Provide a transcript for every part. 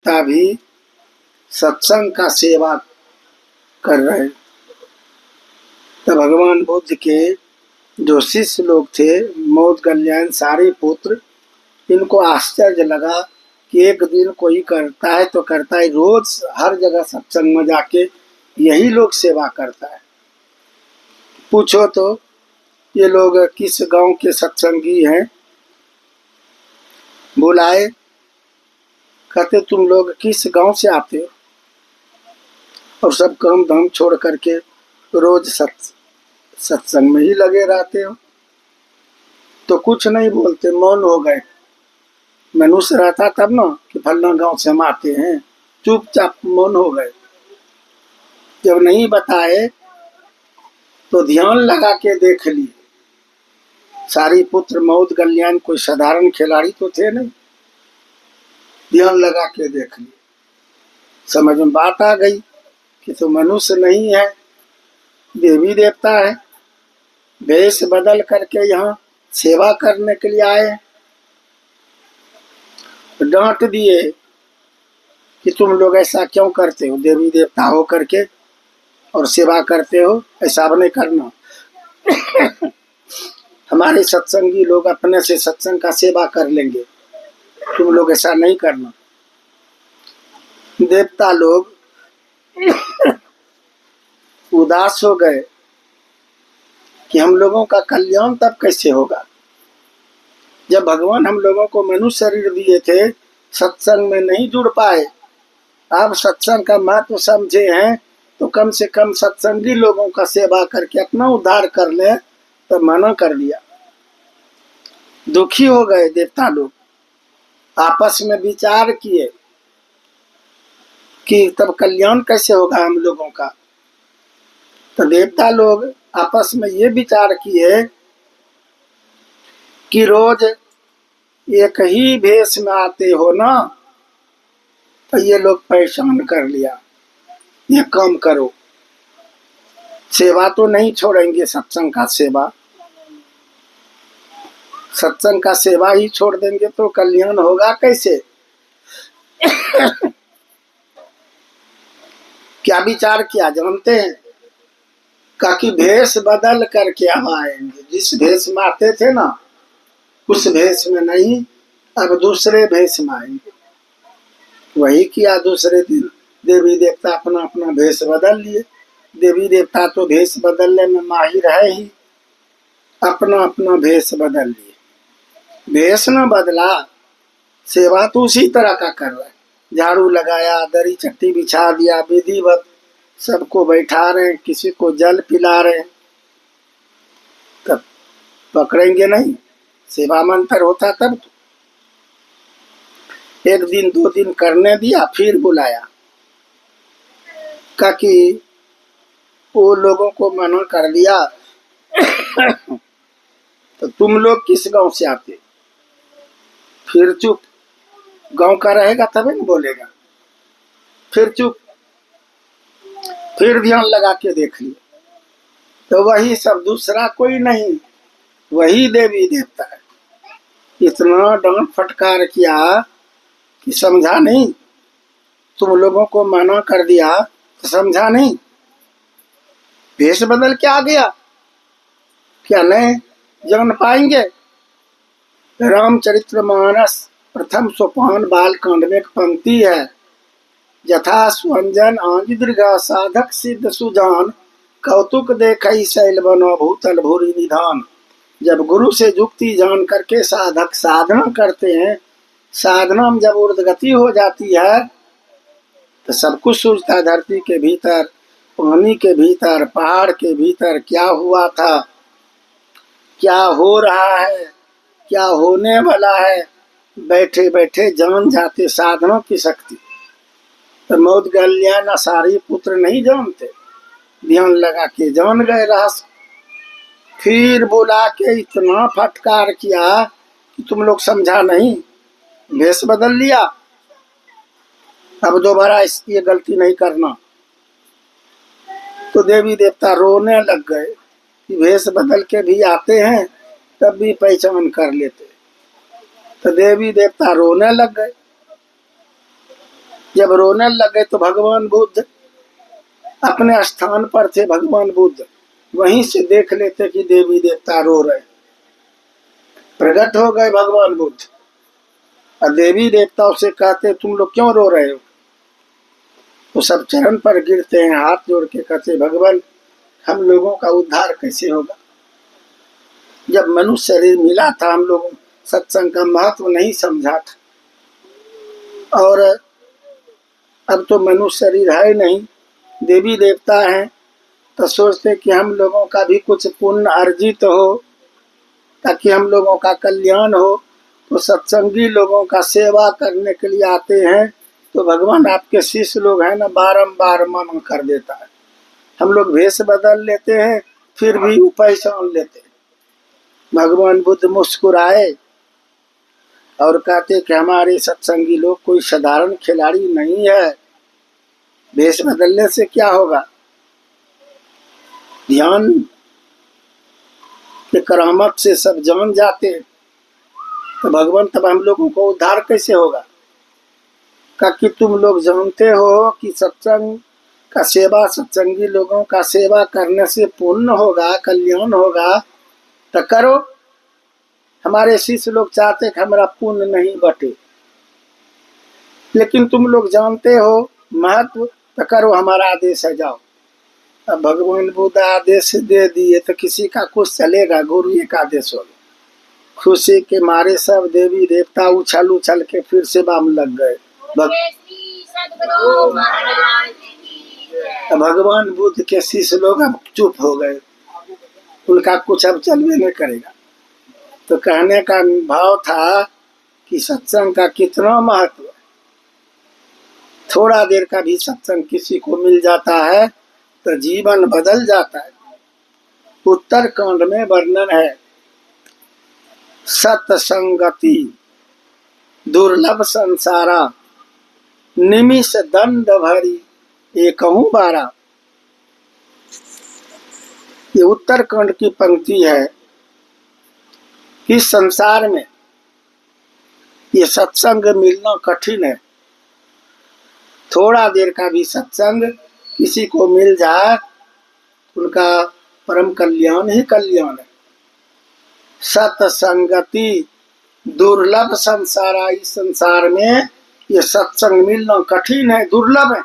देवता भी सत्संग का सेवा कर रहे। तो भगवान बुद्ध के जो शिष्य लोग थे, मोदगल्याण, सारिपुत्र, इनको आश्चर्य लगा कि एक दिन कोई करता है तो करता है, रोज हर जगह सत्संग में जाके यही लोग सेवा करता है। पूछो तो ये लोग किस गांव के सत्संगी हैं? बुलाए, कहते तुम लोग किस गांव से आते हो और सब काम धाम छोड़ करके रोज सत्संग में ही लगे रहते हो? तो कुछ नहीं बोलते, मौन हो गए। मनुष्य रहता तब ना कि फलना गांव से हम आते हैं, चुपचाप मौन हो गए। जब नहीं बताए तो ध्यान लगा के देख लिए। सारिपुत्र मोदगल्याण कोई साधारण खिलाड़ी तो थे नहीं, ध्यान लगा के देख लिए। समझ में बात आ गई कि तो मनुष्य नहीं है, देवी देवता है, वेश बदल करके यहाँ सेवा करने के लिए आए। डांट दिए कि तुम लोग ऐसा क्यों करते हो, देवी देवता हो करके और सेवा करते हो, ऐसा अब नहीं करना। हमारे सत्संगी लोग अपने से सत्संग का सेवा कर लेंगे, तुम लोग ऐसा नहीं करना। देवता लोग उदास हो गए कि हम लोगों का कल्याण तब कैसे होगा जब भगवान हम लोगों को मनुष्य शरीर दिए थे, सत्संग में नहीं जुड़ पाए। अब सत्संग का महत्व समझे हैं तो कम से कम सत्संगी लोगों का सेवा करके अपना उद्धार कर ले, तो मना कर दिया। दुखी हो गए देवता लोग, आपस में विचार किए कि तब कल्याण कैसे होगा हम लोगों का। तो देवता लोग आपस में ये विचार किए कि रोज एक ही भेष में आते हो ना, तो ये लोग परेशान कर लिया, ये काम करो, सेवा तो नहीं छोड़ेंगे, सत्संग का सेवा, सत्संग का सेवा ही छोड़ देंगे तो कल्याण होगा कैसे। क्या विचार किया जानते हैं? कहा कि भेष बदल करके हम आएंगे, जिस भेष में आते थे ना उस भेष में नहीं, अब दूसरे भेष में आएंगे। वही किया, दूसरे दिन देवी देवता अपना अपना भेष बदल लिए। देवी देवता तो भेष बदलने में माहिर है ही, अपना अपना भेष बदल लिए। भेष न बदला, सेवा तो उसी तरह का कर रहा है। झाड़ू लगाया, दरी चट्टी बिछा दिया, विधिवत सबको बैठा रहे, किसी को जल पिला रहे, तब पकड़ेंगे नहीं, सेवा मंत्र होता तब तो। एक दिन दो दिन करने दिया, फिर बुलाया, कहा कि वो लोगों को मना कर दिया। तो तुम लोग किस गांव से आते? फिर चुप, गांव का रहेगा तभी न बोलेगा। फिर चुप, फिर ध्यान लगा के देख लिया, तो वही सब, दूसरा कोई नहीं, वही देवी देवता है। इतना डांट फटकार किया कि समझा नहीं, तुम लोगों को मना कर दिया तो समझा नहीं, भेष बदल के आ गया, क्या नहीं जान पाएंगे? रामचरितमानस प्रथम सोपान बालकांड में एक पंक्ति है, यथा स्वंजन आंज दीर्घा साधक सिद्ध सुजान, कौतुक देखई शैल बनो भूतल भूरि निधान। जब गुरु से युक्ति जान करके साधक साधना करते हैं, साधना में जब ऊर्ध्वगति हो जाती है तो सब कुछ सूझता है। धरती के भीतर, पानी के भीतर, पहाड़ के भीतर क्या हुआ था, क्या हो रहा है, क्या होने वाला है, बैठे बैठे जान जाते साधना की शक्ति। तो मोदगल्याण सारिपुत्र नहीं जानते, ध्यान लगा के जान गए रहस्य। फिर बुला के इतना फटकार किया कि तुम लोग समझा नहीं, भेष बदल लिया, अब दोबारा ये गलती नहीं करना। तो देवी देवता रोने लग गए कि भेष बदल के भी आते हैं तब भी पहचान कर लेते। तो देवी देवता रोने लग गए। जब रोने लगे तो भगवान बुद्ध अपने स्थान पर थे। भगवान बुद्ध वहीं से देख लेते कि देवी देवता रो रहे। प्रकट हो गए भगवान बुद्ध और देवी देवताओं से कहते तुम लोग क्यों रो रहे हो। तो सब चरण पर गिरते हैं, हाथ जोड़ के कहते भगवान हम लोगों का उद्धार कैसे होगा। जब मनुष्य शरीर मिला था हम लोग सत्संग का महत्व नहीं समझा था, और अब तो मनुष्य शरीर है नहीं, देवी देवता हैं, तो सोचते कि हम लोगों का भी कुछ पुण्य अर्जित हो ताकि हम लोगों का कल्याण हो। तो सत्संगी लोगों का सेवा करने के लिए आते हैं। तो भगवान आपके शिष्य लोग हैं ना, बारंबार मना कर देता है। हम लोग भेष बदल लेते हैं फिर भी उपाय सान लेते हैं। भगवान बुद्ध मुस्कुराए और कहते कि हमारे सत्संगी लोग कोई साधारण खिलाड़ी नहीं है, भेष बदलने से क्या होगा। ध्यान के करामत से सब जान जाते। तो भगवान तब हम लोगों को उद्धार कैसे होगा। कि तुम लोग जानते हो कि सत्संग का सेवा, सत्संगी लोगों का सेवा करने से पुण्य होगा, कल्याण होगा, तो करो। हमारे शिष्य लोग चाहते कि हमारा पुण्य नहीं बटे, लेकिन तुम लोग जानते हो महत्व, तो करो, हमारा आदेश है, जाओ। अब भगवान बुद्ध आदेश दे दिए तो किसी का कुछ चलेगा। गुरु एक आदेश हो, खुशी के मारे सब देवी देवता उछल उछल के फिर सेवा में लग गए। भगवान बुद्ध के शिष्य लोग अब चुप हो गए, उनका कुछ अब चलवे नहीं करेगा। तो कहने का भाव था कि सत्संग का कितना महत्व है। थोड़ा देर का भी सत्संग किसी को मिल जाता है तो जीवन बदल जाता है। उत्तर कांड में वर्णन है, सत्संगति दुर्लभ संसारा, निमिष दंड भरी एकहु बारा। ये उत्तर कांड की पंक्ति है कि संसार में ये सत्संग मिलना कठिन है। थोड़ा देर का भी सत्संग किसी को मिल जाए उनका परम कल्याण ही कल्याण है। सत्संगति दुर्लभ संसारा, इस संसार में ये सत्संग मिलना कठिन है, दुर्लभ है।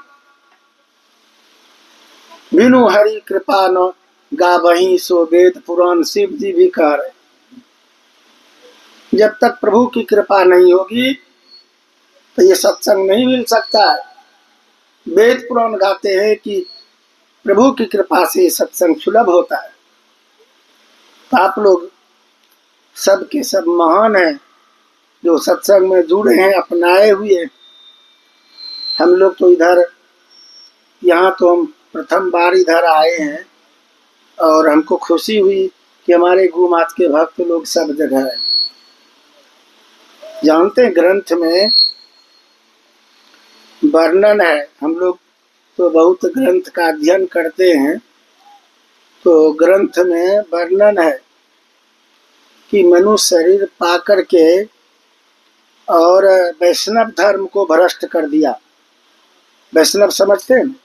बिनु हरि कृपा न गावहीं सो वेद पुराण, शिव जी भी कह रहे। जब तक प्रभु की कृपा नहीं होगी तो ये सत्संग नहीं मिल सकता है। वेद पुराण गाते हैं कि प्रभु की कृपा से सत्संग सुलभ होता है। तो आप लोग सब के सब महान हैं जो सत्संग में जुड़े हैं, अपनाए हुए। हम लोग तो इधर, यहाँ तो हम प्रथम बार इधर आए हैं और हमको खुशी हुई कि हमारे गुरुमात के भक्त लोग सब जगह हैं। जानते हैं ग्रंथ में वर्णन है, हम लोग तो बहुत ग्रंथ का अध्ययन करते हैं, तो ग्रंथ में वर्णन है कि मनुष्य शरीर पाकर के और वैष्णव धर्म को भ्रष्ट कर दिया। वैष्णव समझते हैं,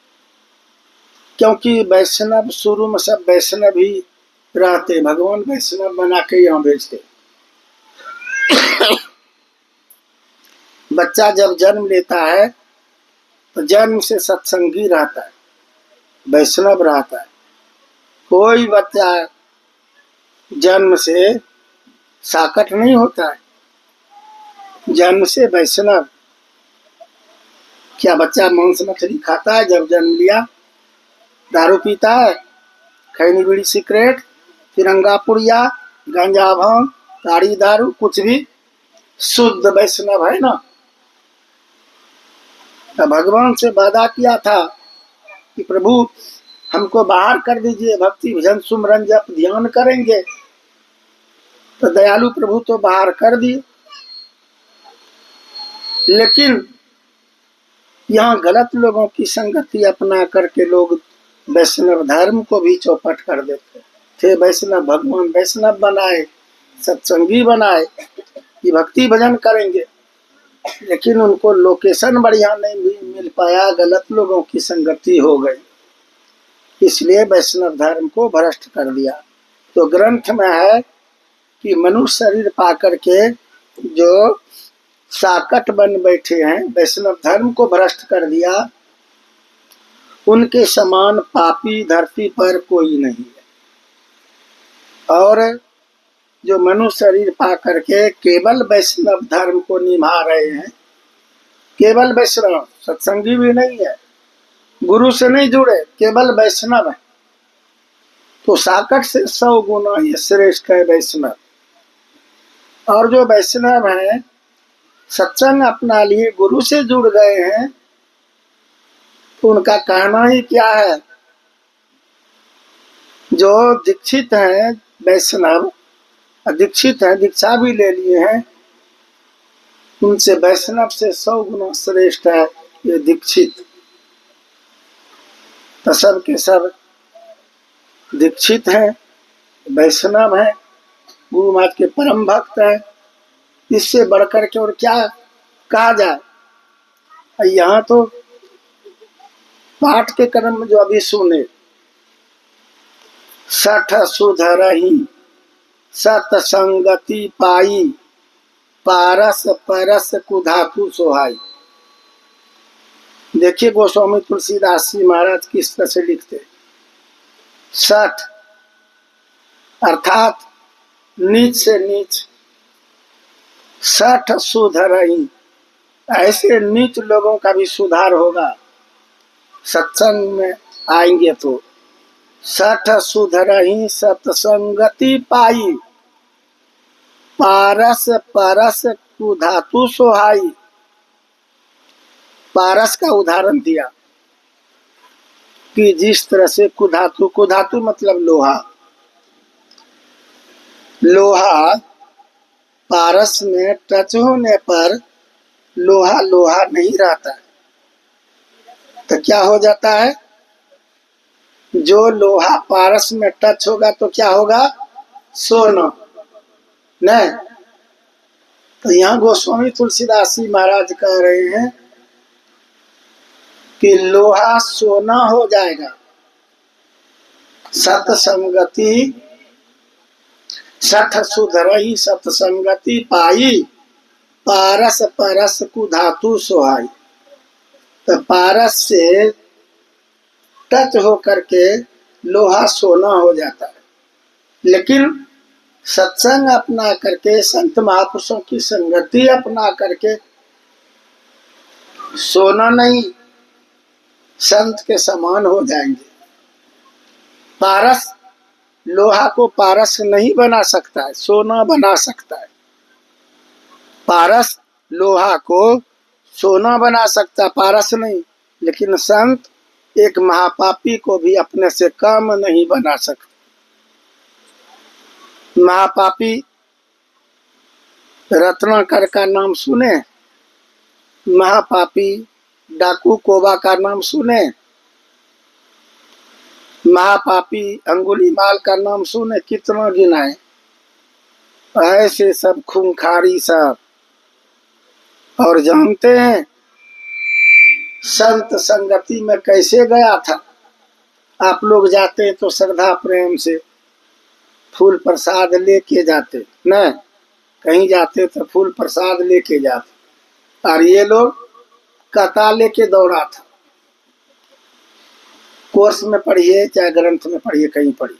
क्योंकि वैष्णव शुरू में सब वैष्णव ही रहते, भगवान वैष्णव बना के यहाँ भेजते। बच्चा जब जन्म लेता है तो जन्म से सत्संगी रहता है, वैष्णव रहता है। कोई बच्चा जन्म से साकट नहीं होता है, जन्म से वैष्णव। क्या बच्चा मांस मछली खाता है जब जन्म लिया? दारू पीता है, खैनी बीड़ी सिगरेट, तिरंगा पुड़िया, गांजा भांग, ताड़ी दारू, कुछ भी? शुद्ध वैष्णव है ना। तो भगवान से वादा किया था कि प्रभु हमको बाहर कर दीजिए, भक्ति भजन सुमरन जप ध्यान करेंगे। तो दयालु प्रभु तो बाहर कर दिए, लेकिन यहाँ गलत लोगों की संगति अपना करके लोग वैष्णव धर्म को भी चौपट कर देते थे। वैष्णव भगवान वैष्णव बनाए, सत्संगी बनाए कि भक्ति भजन करेंगे। लेकिन उनको लोकेशन बढ़िया नहीं मिल पाया, गलत लोगों की संगति हो गई, इसलिए वैष्णव धर्म को भ्रष्ट कर दिया। तो ग्रंथ में है कि मनुष्य शरीर पा करके जो साकट बन बैठे हैं, वैष्णव धर्म को भ्रष्ट कर दिया, उनके समान पापी धरती पर कोई नहीं है। और जो मनुष्य शरीर पा करके केवल वैष्णव धर्म को निभा रहे हैं, केवल वैष्णव, सत्संगी भी नहीं है, गुरु से नहीं जुड़े, केवल वैष्णव है, तो साकट से 100 गुना ये श्रेष्ठ है वैष्णव। और जो वैष्णव है सत्संग अपना लिए गुरु से जुड़ गए हैं, तो उनका कहना ही क्या है। जो दीक्षित हैं वैष्णव, दीक्षित हैं, दीक्षा भी ले लिए हैं, उनसे वैष्णव से 100 गुना श्रेष्ठ है ये दीक्षित। तो सब के सब दीक्षित हैं, वैष्णव हैं, गुरु महाराज के परम भक्त हैं, इससे बढ़कर के और क्या कहा जाए। यहाँ तो पाठ के क्रम में जो अभी सुने, सठ सुधरही सतसंगति पाई, पारस परस कुधातु सोहाई। देखिए गोस्वामी तुलसीदास जी महाराज किस तरह से लिखते। सठ अर्थात नीच से नीच, सठ सुधरही, ऐसे नीच लोगों का भी सुधार होगा सत्संग में आएंगे तो। सठ सुधरही सतसंगति पाई, पारस परस कुधातु सोहाई। पारस का उदाहरण दिया कि जिस तरह से कुधातु, कुधातु मतलब लोहा, लोहा पारस में टच होने पर लोहा लोहा नहीं रहता, तो क्या हो जाता है, जो लोहा पारस में टच होगा तो क्या होगा, सोना। नहीं, तो यहाँ गोस्वामी तुलसीदास जी महाराज कह रहे हैं कि लोहा सोना हो जाएगा। सतसंगति, सठ सुधरही सतसंगति पाई, पारस परस कुधातु सोहाई। तो पारस से टच हो करके लोहा सोना हो जाता है, लेकिन सत्संग अपना करके, संत महापुरुषों की संगति अपना करके सोना नहीं, संत के समान हो जाएंगे। पारस लोहा को पारस नहीं बना सकता है, सोना बना सकता है। पारस लोहा को सोना बना सकता, पारस नहीं। लेकिन संत एक महापापी को भी अपने से कम नहीं बना सकता। महापापी रत्नाकर का नाम सुने, महापापी डाकू कोबा का नाम सुने, महापापी अंगुलीमाल का नाम सुने, कितना गिनाए। ऐसे सब खूंखारी सब। और जानते हैं संत संगति में कैसे गया था। आप लोग जाते हैं तो श्रद्धा प्रेम से फूल प्रसाद लेके जाते, न कहीं जाते तो फूल प्रसाद लेके जाते, और ये लोग कथा लेके दौड़ा था। कोर्स में पढ़िए चाहे ग्रंथ में पढ़िए, कहीं पढ़िए,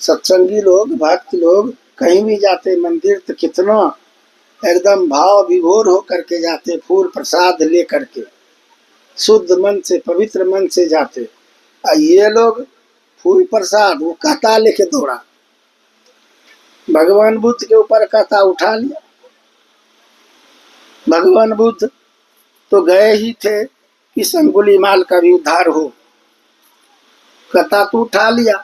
सत्संगी लोग, भक्त लोग कहीं भी जाते मंदिर तो कितना एकदम भाव विभोर हो करके जाते, फूल प्रसाद ले करके शुद्ध मन से, पवित्र मन से जाते। और ये लोग फूल प्रसाद वो कथा लेके दौड़ा, भगवान बुद्ध के ऊपर कथा उठा लिया। भगवान बुद्ध तो गए ही थे कि अंगुलीमाल का भी उद्धार हो, कथा तो उठा लिया,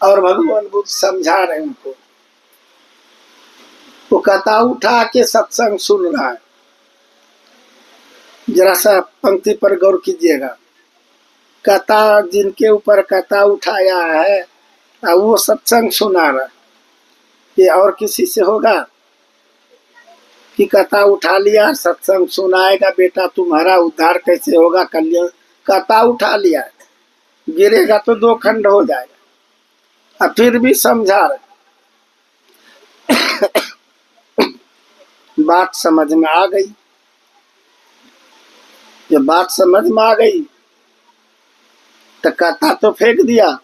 और भगवान बुद्ध समझा रहे उनको। वो कथा उठा के सत्संग सुन रहा है। जरा सा पंक्ति पर गौर कीजिएगा, कथा जिनके ऊपर कथा उठाया है वो सत्संग सुना रहा है, ये और किसी से होगा कि कथा उठा लिया, सत्संग सुनाएगा, बेटा तुम्हारा उद्धार कैसे होगा, कल्याण। कथा उठा लिया, गिरेगा तो 2 खंड हो जाएगा। अब फिर भी समझा रहे। बात समझ में आ गई। जब बात समझ में आ गई तो कथा तो फेंक दिया,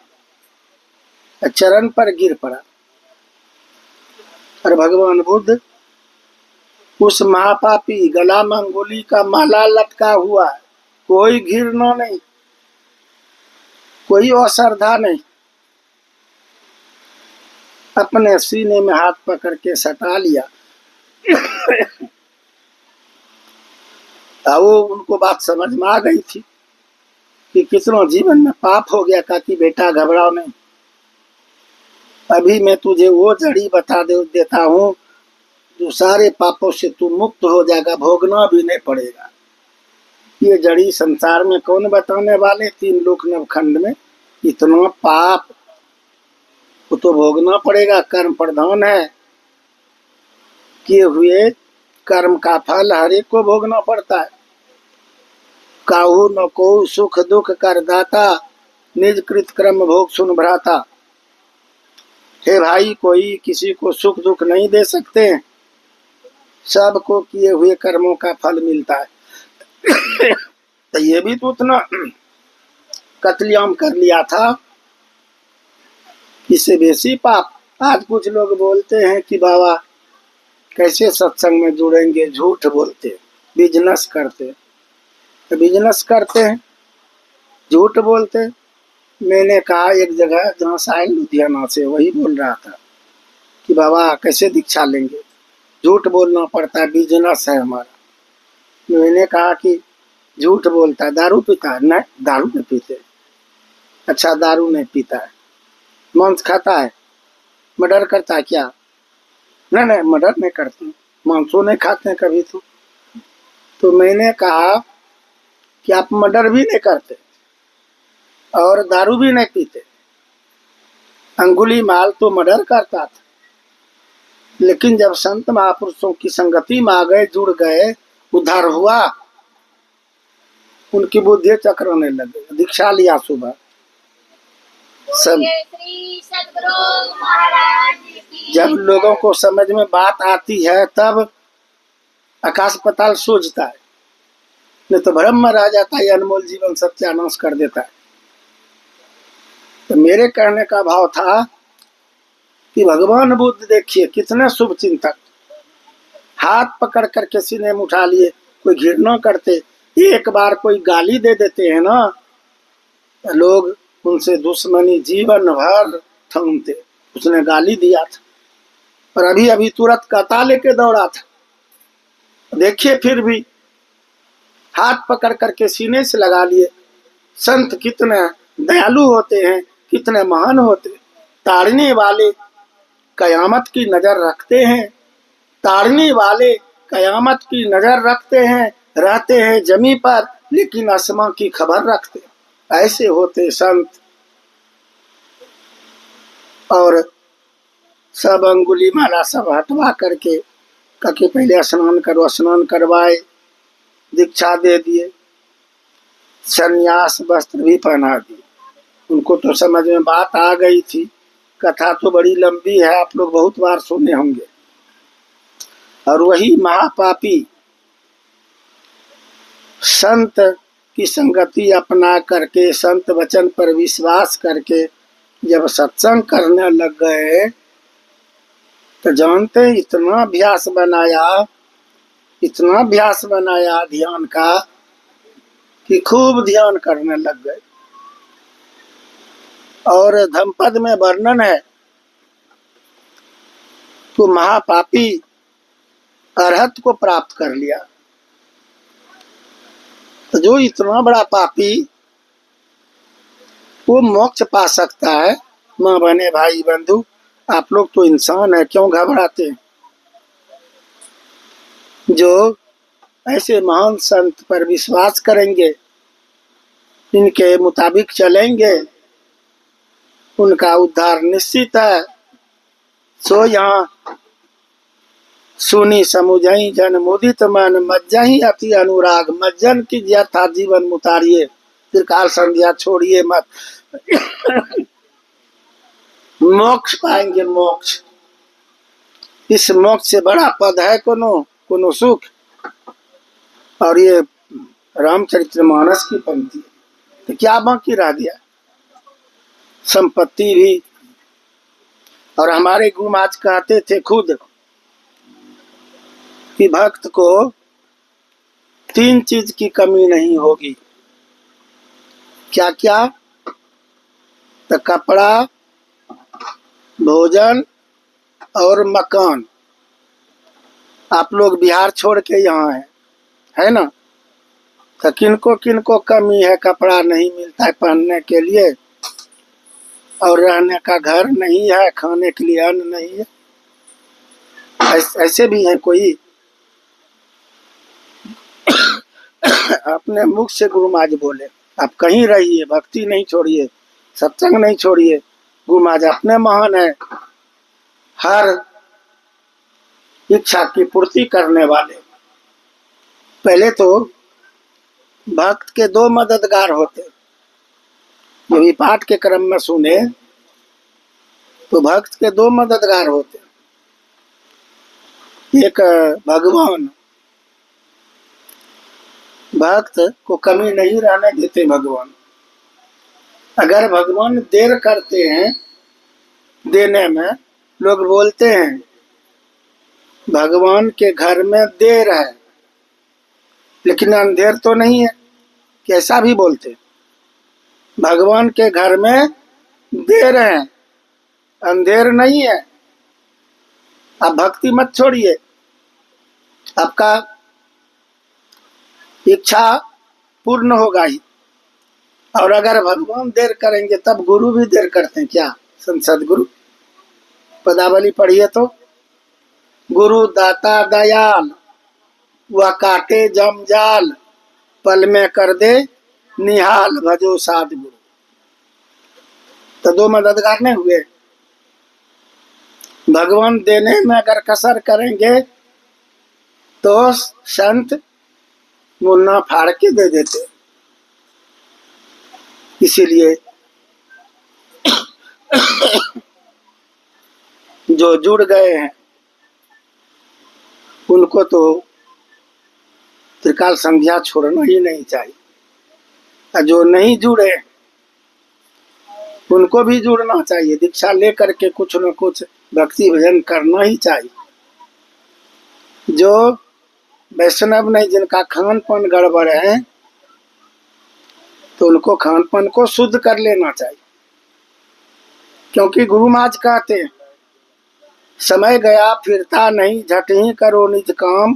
चरण पर गिर पड़ा। और भगवान बुद्ध उस महापापी गला में अंगुली का माला लटका हुआ, कोई घृणा नहीं, कोई अश्रद्धा नहीं, अपने सीने में हाथ पकड़ के सटा लिया। वो उनको बात समझ में आ गई थी कि कितना जीवन में पाप हो गया। कहा कि बेटा घबराओ नहीं, अभी मैं तुझे वो जड़ी बता देता हूँ जो सारे पापों से तू मुक्त हो जाएगा, भोगना भी नहीं पड़ेगा। ये जड़ी संसार में कौन बताने वाले, 3 लोक नवखंड में इतना पाप वो तो भोगना पड़ेगा, कर्म प्रधान है। किए हुए कर्म का फल हर एक को भोगना पड़ता है। काहू न को सुख दुख कर दाता, निज कृत कर्म भोग सुन भ्राता। हे भाई, कोई किसी को सुख दुख नहीं दे सकते, सबको किए हुए कर्मों का फल मिलता है। तो ये भी तो उतना कत्लेआम कर लिया था, इससे बेसी पाप। आज कुछ लोग बोलते हैं कि बाबा कैसे सत्संग में जुड़ेंगे, झूठ बोलते, बिजनेस करते। तो बिजनेस करते हैं, झूठ बोलते। मैंने कहा एक जगह जहाँ साहिल लुधियाना से, वही बोल रहा था कि बाबा कैसे दीक्षा लेंगे, झूठ बोलना पड़ता है, बिजनेस है हमारा। मैंने कहा कि झूठ बोलता है, दारू पीता है? नहीं, दारू नहीं पीते। अच्छा, दारू नहीं पीता है, मांस खाता है, मर्डर करता है क्या? नहीं नहीं, मर्डर नहीं करते, मांसो नहीं खाते हैं कभी। तो मैंने कहा कि आप मर्डर भी नहीं करते और दारू भी नहीं पीते। अंगुलीमाल तो मर्डर करता था, लेकिन जब संत महापुरुषों की संगति में आ गए, जुड़ गए, उद्धार हुआ, उनकी बुद्धि चक्राने लगे। दीक्षा लिया सुबह सब। जब लोगों को समझ में बात आती है तब आकाश पाताल सूझता है, नहीं तो भ्रम में रह जाता है, अनमोल जीवन सत्यानाश कर देता है। तो मेरे कहने का भाव था कि भगवान बुद्ध देखिए कितने शुभ चिंतक, हाथ पकड़ कर के सीने में उठा लिए, कोई घृणा करते। एक बार कोई गाली दे देते हैं ना, लोग उनसे दुश्मनी जीवन भर थामते। उसने गाली दिया था और अभी अभी तुरंत कता लेके दौड़ा था। देखिए फिर भी हाथ पकड़ करके सीने से लगा लिए। संत कितने दयालु होते हैं, कितने महान होते। ताड़ने वाले कयामत की नजर रखते हैं, ताड़ने वाले कयामत की नजर रखते हैं, रहते हैं जमी पर लेकिन आसमां की खबर रखते। ऐसे होते संत। और सब अंगुली माला सब हटवा करके कभी पहले स्नान करो, स्नान करवाए, दीक्षा दे दिए, संन्यास वस्त्र भी पहना दिए। उनको तो समझ में बात आ गई थी। कथा तो बड़ी लंबी है, आप लोग बहुत बार सुने होंगे। और वही महापापी संत की संगति अपना करके, संत वचन पर विश्वास करके जब सत्संग करने लग गए तो जानते हैं इतना अभ्यास बनाया, इतना अभ्यास बनाया ध्यान का कि खूब ध्यान करने लग गए। और धम्पद में वर्णन है तो महापापी अरहत को प्राप्त कर लिया। तो जो इतना बड़ा पापी वो मोक्ष पा सकता है। माँ बहने भाई बंधु, आप लोग तो इंसान है, क्यों घबराते हैं? जो ऐसे महान संत पर विश्वास करेंगे, इनके मुताबिक चलेंगे, उनका उद्धार निश्चित है। सो यहाँ सुनी समुझई जन मुदित मन, मज्जहि अति अनुराग, मज्जन की था जीवन मुतारिये, त्रिकाल संध्या छोड़िए मत। मोक्ष पाएंगे, मोक्ष। इस मोक्ष से बड़ा पद है कोनो, कोनो सुख। और ये रामचरितमानस की पंक्ति है। तो क्या बाकी रह गया? संपत्ति भी। और हमारे गुरु महाराज कहते थे खुद कि भक्त को 3 चीज की कमी नहीं होगी। क्या क्या? तो कपड़ा, भोजन और मकान। आप लोग बिहार छोड़ के यहाँ है ना? तो किनको किनको कमी है? कपड़ा नहीं मिलता है पहनने के लिए, और रहने का घर नहीं है, खाने के लिए अन्न नहीं है। ऐसे भी हैं कोई। अपने मुख से गुरु महाराज बोले, आप कहीं रहिए, भक्ति नहीं छोड़िए, सत्संग नहीं छोड़िए। गुरु महाराज अपने महान है, हर इच्छा की पूर्ति करने वाले। पहले तो भक्त के 2 मददगार होते। जो भी पाठ के क्रम में सुने तो भक्त के 2 मददगार होते। एक भगवान, भक्त को कमी नहीं रहने देते भगवान। अगर भगवान देर करते हैं देने में, लोग बोलते हैं भगवान के घर में देर है, लेकिन अंधेर तो नहीं है। कैसा भी बोलते, भगवान के घर में देर है, अंधेर नहीं है। आप भक्ति मत छोड़िए, आपका इच्छा पूर्ण होगा ही। और अगर भगवान देर करेंगे तब गुरु भी देर करते हैं क्या? संसद गुरु पदावली पढ़िए तो, गुरु दाता दयाल, वह काटे जम जाल, पल में कर दे निहाल, भजो साध गुरु। तो 2 मददगार नहीं हुए। भगवान देने में अगर कसर करेंगे तो संत मुन्ना फाड़ के दे देते। इसीलिए जो जुड़ गए हैं उनको तो त्रिकाल संध्या छोड़ना ही नहीं चाहिए, और जो नहीं जुड़े उनको भी जुड़ना चाहिए। दीक्षा लेकर के कुछ न कुछ भक्ति भजन करना ही चाहिए। जो वैष्णव नहीं, जिनका खान पान गड़बड़ है, तो उनको खान पान को शुद्ध कर लेना चाहिए। क्योंकि गुरु महाराज कहते हैं समय गया फिरता नहीं, झट ही करो निज काम,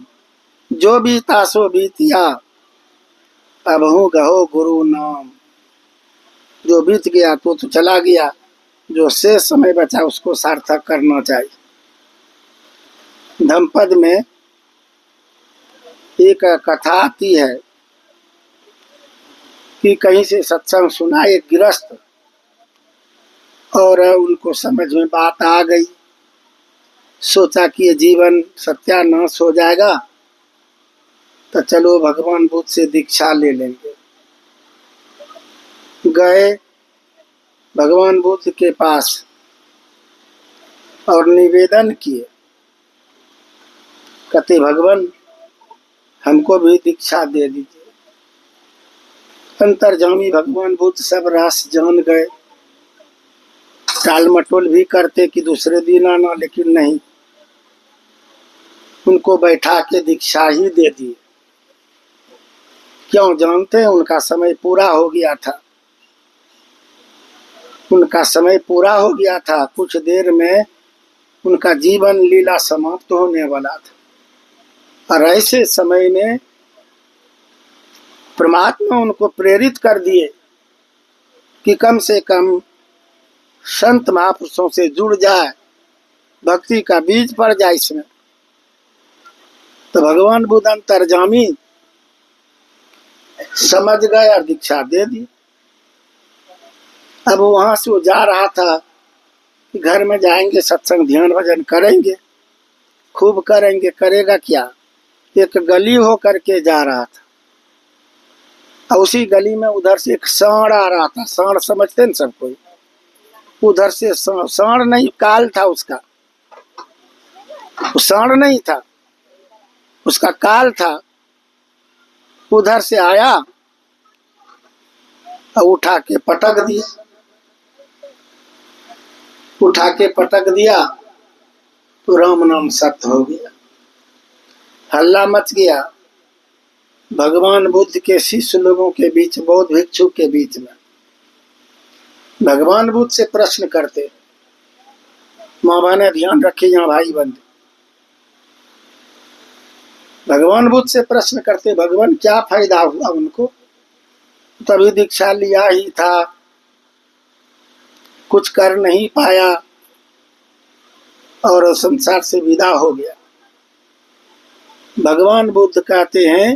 जो बीता सो बीतिया, अबहु गहो गुरु नाम। जो बीत गया तो चला गया, जो शेष समय बचा उसको सार्थक करना चाहिए। धम्पद में एक कथा आती है कि कहीं से सत्संग सुना एक गृहस्थ, और उनको समझ में बात आ गई। सोचा कि ये जीवन सत्यानाश हो जाएगा, तो चलो भगवान बुद्ध से दीक्षा ले लेंगे। गए भगवान बुद्ध के पास और निवेदन किए, कहते भगवान हमको भी दीक्षा दे दीजिए। अंतर्जामी भगवान बुद्ध सब रास जान गए। टाल मटोल भी करते कि दूसरे दिन आना, लेकिन नहीं, उनको बैठा के दीक्षा ही दे दी। क्यों? जानते हैं उनका समय पूरा हो गया था। उनका समय पूरा हो गया था, कुछ देर में उनका जीवन लीला समाप्त होने वाला था। और ऐसे समय में परमात्मा उनको प्रेरित कर दिए कि कम से कम संत महापुरुषों से जुड़ जाए, भक्ति का बीज पड़ जाए इसमें। तो भगवान बुद्ध अंतर्जामी समझ गए और दीक्षा दे दी। अब वहां से वो जा रहा था कि घर में जाएंगे, सत्संग ध्यान भजन करेंगे। खूब करेंगे, करेगा क्या। एक गली हो करके जा रहा था और उसी गली में उधर से एक सांड आ रहा था। सांड समझते हैं सब कोई। उधर से सांड नहीं, काल था उसका। वो सांड नहीं था, उसका काल था। उधर से आया और उठा के पटक दिया। उठा के पटक दिया तो राम नाम सत्य हो गया। हल्ला मच गया भगवान बुद्ध के शिष्य लोगों के बीच, बौद्ध भिक्षु के बीच में। भगवान बुद्ध से प्रश्न करते, माँ बहने ध्यान रखिए यहाँ भाई बंधु। भगवान बुद्ध से प्रश्न करते, भगवान क्या फायदा हुआ उनको, तभी दीक्षा लिया ही था, कुछ कर नहीं पाया और संसार से विदा हो गया। भगवान बुद्ध कहते हैं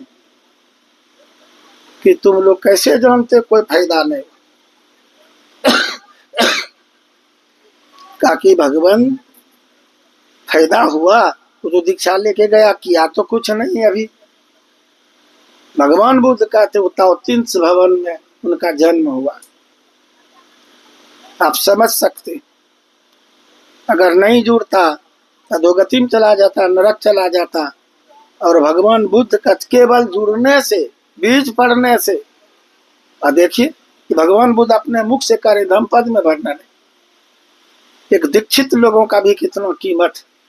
कि तुम लोग कैसे जानते कोई फायदा नहीं। कहा कि भगवान फायदा हुआ, वो तो दीक्षा लेके गया, किया तो कुछ नहीं अभी। भगवान बुद्ध कहते वो ताओतिंस भवन में उनका जन्म हुआ। आप समझ सकते, अगर नहीं जुड़ता तो अधोगति में चला जाता, नरक चला जाता। और भगवान बुद्ध का केवल जुड़ने से, बीज पड़ने से, और देखिए कि भगवान बुद्ध अपने मुख से करे धम्म पद में वर्णन है। एक दीक्षित लोगों का भी कितना कीमत।